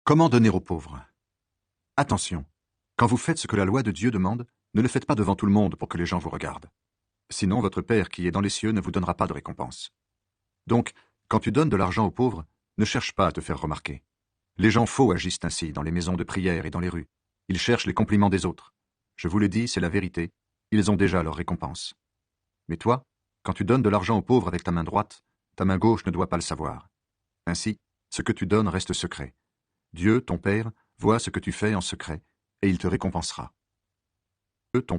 Comment donner aux pauvres? Attention, quand vous faites ce que la loi de Dieu demande, ne le faites pas devant tout le monde pour que les gens vous regardent. Sinon, votre Père qui est dans les cieux ne vous donnera pas de récompense. Donc, quand tu donnes de l'argent aux pauvres, ne cherche pas à te faire remarquer. Les gens faux agissent ainsi dans les maisons de prière et dans les rues. Ils cherchent les compliments des autres. Je vous le dis, c'est la vérité. Ils ont déjà leur récompense. Mais toi, quand tu donnes de l'argent aux pauvres avec ta main droite, ta main gauche ne doit pas le savoir. Ainsi, ce que tu donnes reste secret. Dieu, ton Père, voit ce que tu fais en secret, et il te récompensera. Ton